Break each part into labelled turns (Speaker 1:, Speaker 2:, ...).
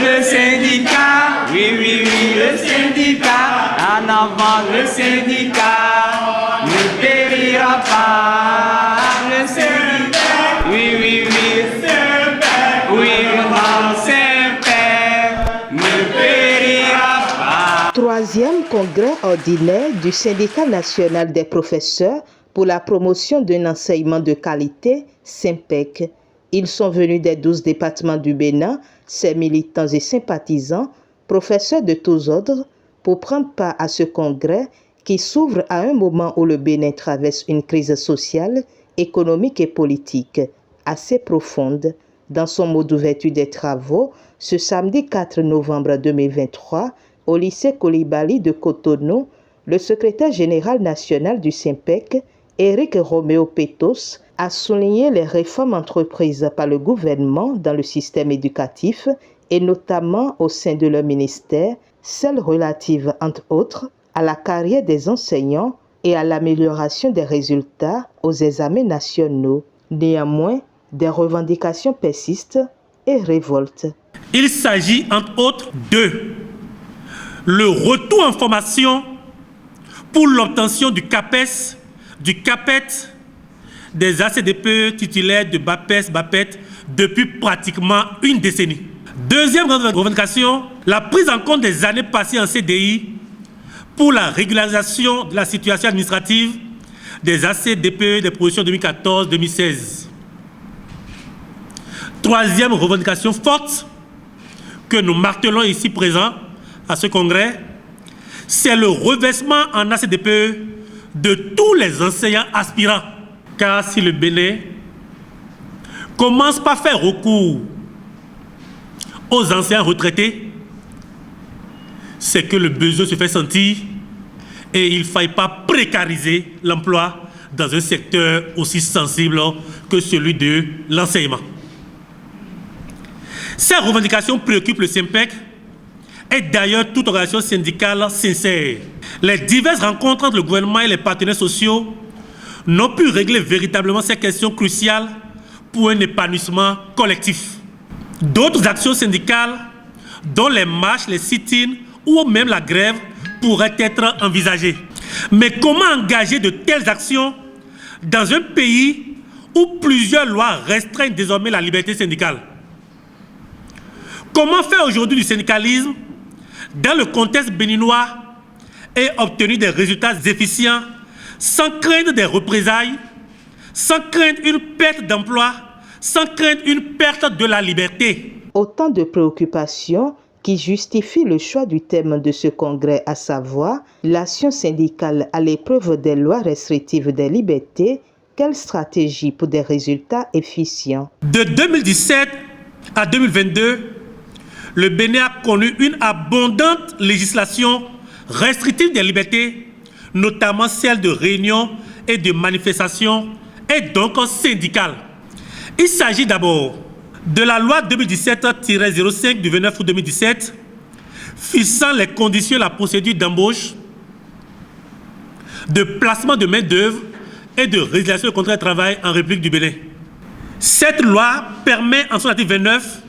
Speaker 1: le syndicat, oui, oui, oui, le syndicat, en avant le syndicat, ne périra pas, le syndicat, oui, oui, oui, oui, mon Saint-Père, ne périra pas.
Speaker 2: Troisième congrès ordinaire du Syndicat national des professeurs pour la promotion d'un enseignement de qualité, SYNPEC. Ils sont venus des 12 départements du Bénin, ses militants et sympathisants, professeurs de tous ordres, pour prendre part à ce congrès qui s'ouvre à un moment où le Bénin traverse une crise sociale, économique et politique assez profonde. Dans son mot d'ouverture des travaux, ce samedi 4 novembre 2023, au lycée Coulibaly de Cotonou, le secrétaire général national du SYNPEC, Éric Roméo Pétos, a souligné les réformes entreprises par le gouvernement dans le système éducatif et notamment au sein de leur ministère, celles relatives, entre autres, à la carrière des enseignants et à l'amélioration des résultats aux examens nationaux. Néanmoins, des revendications persistent et révoltent.
Speaker 3: Il s'agit, entre autres, de le retour en formation pour l'obtention du CAPES, du CAPET, des ACDPE titulaires de BAPES, BAPET depuis pratiquement une décennie. Deuxième revendication, la prise en compte des années passées en CDI pour la régularisation de la situation administrative des ACDPE des productions 2014-2016. Troisième revendication forte que nous martelons ici présents à ce congrès, c'est le reversement en ACDPE de tous les enseignants aspirants. Car si le Bénin commence par faire recours aux anciens retraités, c'est que le besoin se fait sentir et il ne faille pas précariser l'emploi dans un secteur aussi sensible que celui de l'enseignement. Ces revendications préoccupent le SYNPEC et d'ailleurs toute organisation syndicale sincère. Les diverses rencontres entre le gouvernement et les partenaires sociaux n'ont pu régler véritablement ces questions cruciales pour un épanouissement collectif. D'autres actions syndicales, dont les marches, les sit-ins ou même la grève, pourraient être envisagées. Mais comment engager de telles actions dans un pays où plusieurs lois restreignent désormais la liberté syndicale? Comment faire aujourd'hui du syndicalisme dans le contexte béninois et obtenir des résultats efficients sans craindre des représailles, sans craindre une perte d'emploi, sans craindre une perte de la liberté?
Speaker 2: Autant de préoccupations qui justifient le choix du thème de ce congrès, à savoir l'action syndicale à l'épreuve des lois restrictives des libertés. Quelle stratégie pour des résultats efficients?
Speaker 3: De 2017 à 2022, le Bénin a connu une abondante législation restrictive des libertés, notamment celle de réunion et de manifestation, et donc syndicale. Il s'agit d'abord de la loi 2017-05 du 29 août 2017, fixant les conditions et la procédure d'embauche, de placement de main-d'œuvre et de résiliation de contrat de travail en République du Bénin. Cette loi permet en son article 29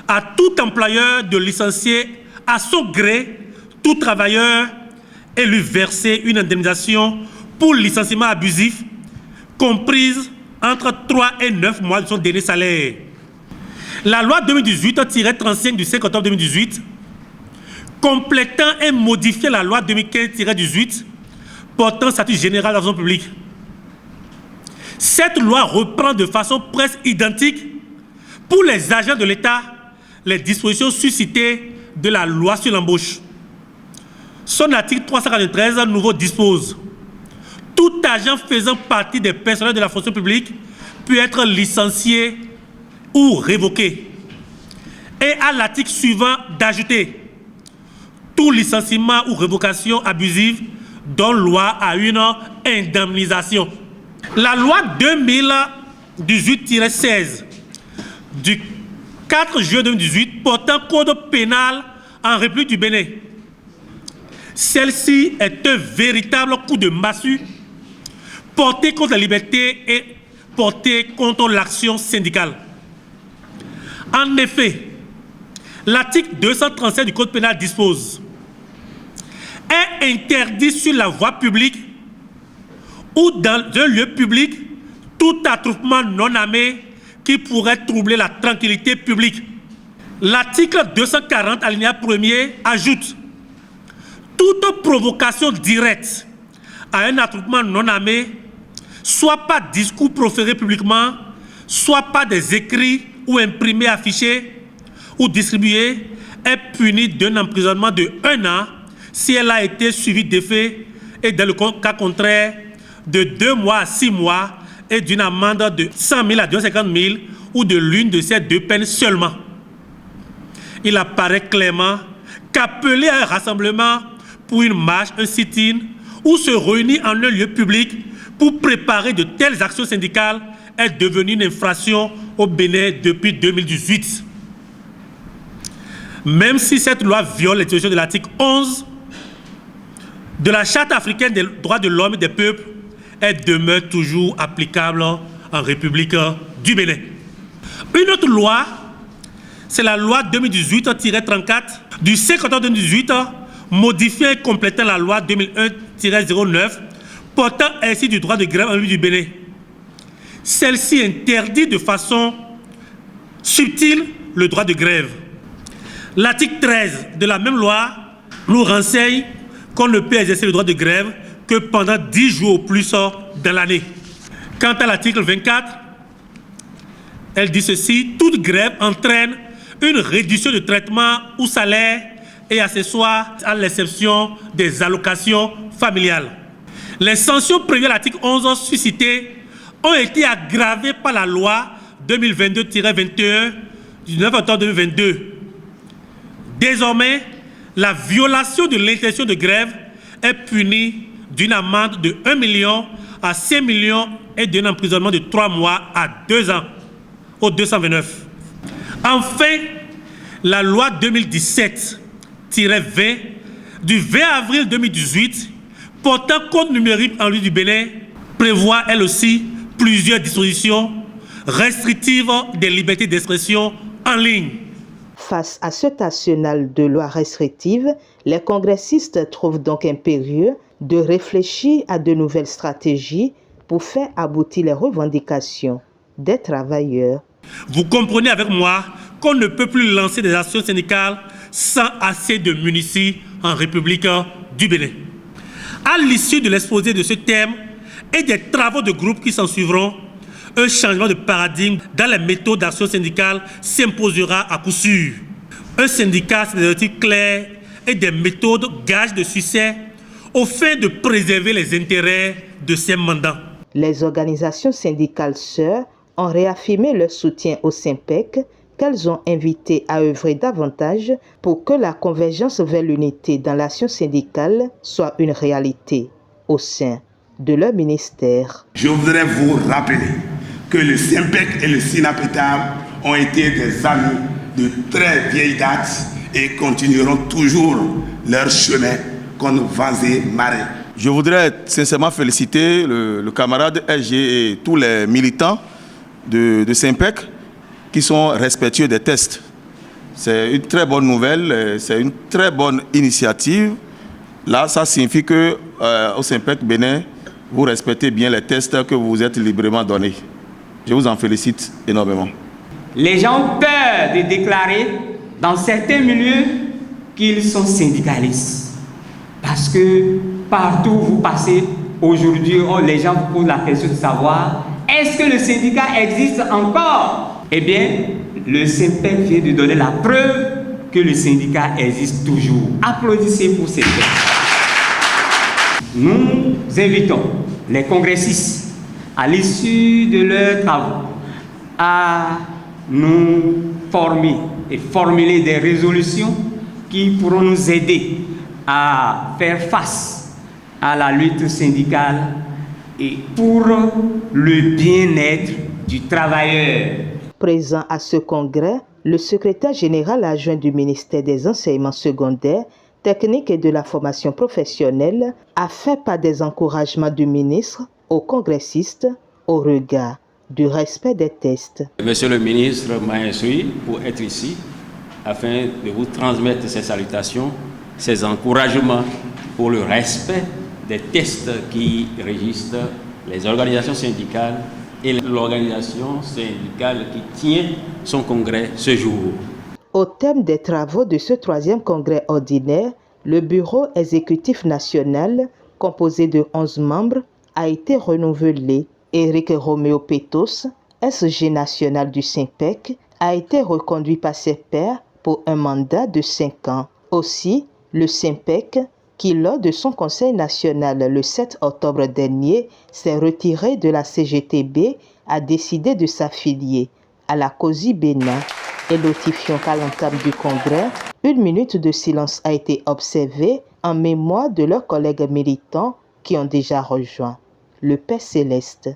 Speaker 3: à tout employeur de licencier à son gré tout travailleur et lui verser une indemnisation pour licenciement abusif comprise entre 3 et 9 mois de son dernier salaire. La loi 2018-35 du 5 octobre 2018, complétant et modifiant la loi 2015-18 portant statut général de la fonction publique. Cette loi reprend de façon presque identique pour les agents de l'État les dispositions suscitées de la loi sur l'embauche. Son article 343 à nouveau dispose: tout agent faisant partie des personnels de la fonction publique peut être licencié ou révoqué. Et à l'article suivant d'ajouter: tout licenciement ou révocation abusive donne loi à une indemnisation. La loi 2018-16 du 4 juillet 2018 portant code pénal en République du Bénin. Celle-ci est un véritable coup de massue porté contre la liberté et porté contre l'action syndicale. En effet, L'article 237 du Code pénal dispose: est interdit sur la voie publique ou dans un lieu public tout attroupement non armé qui pourrait troubler la tranquillité publique. L'article 240, alinéa 1er, ajoute: toute provocation directe à un attroupement non armé, soit par discours proféré publiquement, soit par des écrits ou imprimés, affichés ou distribués, est punie d'un emprisonnement de 1 an si elle a été suivie d'effets, et dans le cas contraire, de 2 mois à 6 mois, et d'une amende de 100 000 à 250 000 ou de l'une de ces 2 peines seulement. Il apparaît clairement qu'appeler à un rassemblement pour une marche, un sit-in, ou se réunir en un lieu public pour préparer de telles actions syndicales est devenu une infraction au Bénin depuis 2018. Même si cette loi viole les dispositions de l'article 11 de la Charte africaine des droits de l'homme et des peuples, elle demeure toujours applicable en République du Bénin. Une autre loi, c'est la loi 2018-34 du 5 octobre 2018, modifiant et complétant la loi 2001-09, portant ainsi du droit de grève en République du Bénin. Celle-ci interdit de façon subtile le droit de grève. L'article 13 de la même loi nous renseigne qu'on ne peut exercer le droit de grève que pendant 10 jours au plus dans l'année. Quant à l'article 24, elle dit ceci: toute grève entraîne une réduction de traitement ou salaire et accessoires, à l'exception des allocations familiales. Les sanctions prévues à l'article 11 suscitées ont été aggravées par la loi 2022-21 du 9 octobre 2022. Désormais, la violation de l'interdiction de grève est punie d'une amende de 1 million à 5 millions et d'un emprisonnement de 3 mois à 2 ans au 229. Enfin, la loi 2017-20 du 20 avril 2018 portant code numérique en République du Bénin prévoit elle aussi plusieurs dispositions restrictives des libertés d'expression en ligne.
Speaker 2: Face à cet arsenal de lois restrictives, les congressistes trouvent donc impérieux de réfléchir à de nouvelles stratégies pour faire aboutir les revendications des travailleurs.
Speaker 3: Vous comprenez avec moi qu'on ne peut plus lancer des actions syndicales sans assez de munitions en République du Bénin. À l'issue de l'exposé de ce thème et des travaux de groupe qui s'en suivront, un changement de paradigme dans les méthodes d'action syndicale s'imposera à coup sûr. Un syndicat, c'est des objectifs clairs et des méthodes gages de succès au fin de préserver les intérêts de ses mandants.
Speaker 2: Les organisations syndicales sœurs ont réaffirmé leur soutien au SYNPEC, qu'elles ont invité à œuvrer davantage pour que la convergence vers l'unité dans l'action syndicale soit une réalité au sein de leur ministère.
Speaker 4: Je voudrais vous rappeler que le SYNPEC et le SYNAPETAB ont été des amis de très vieille date et continueront toujours leur chemin comme vents et marées.
Speaker 5: Je voudrais sincèrement féliciter le camarade SG et tous les militants de SYNPEC qui sont respectueux des tests. C'est une très bonne nouvelle, c'est une très bonne initiative. Là, ça signifie que au SYNPEC Bénin, vous respectez bien les tests que vous vous êtes librement donnés. Je vous en félicite énormément.
Speaker 1: Les gens ont peur de déclarer dans certains milieux qu'ils sont syndicalistes. Parce que partout où vous passez aujourd'hui, les gens vous posent la question de savoir: est-ce que le syndicat existe encore? Eh bien, le SYNPEC vient de donner la preuve que le syndicat existe toujours. Applaudissez pour ces gens. Nous invitons les congressistes, à l'issue de leurs travaux, à nous former et formuler des résolutions qui pourront nous aider à faire face à la lutte syndicale et pour le bien-être du travailleur.
Speaker 2: Présent à ce congrès, le secrétaire général adjoint du ministère des Enseignements secondaires, techniques et de la formation professionnelle a fait part des encouragements du ministre aux congressistes au regard du respect des tests.
Speaker 6: Monsieur le ministre m'a instruit pour être ici afin de vous transmettre ces salutations, ces encouragements pour le respect des textes qui régissent les organisations syndicales et l'organisation syndicale qui tient son congrès ce jour.
Speaker 2: Au thème des travaux de ce 3e congrès ordinaire, le bureau exécutif national, composé de 11 membres, a été renouvelé. Éric Roméo Pétos, SG national du SYNPEC, a été reconduit par ses pairs pour un mandat de 5 ans. Aussi, le SYNPEC, qui lors de son conseil national le 7 octobre dernier s'est retiré de la CGTB, a décidé de s'affilier à la COSI Bénin. Et notifiant qu'à l'entame du congrès, 1 minute de silence a été observée en mémoire de leurs collègues militants qui ont déjà rejoint le Père Céleste.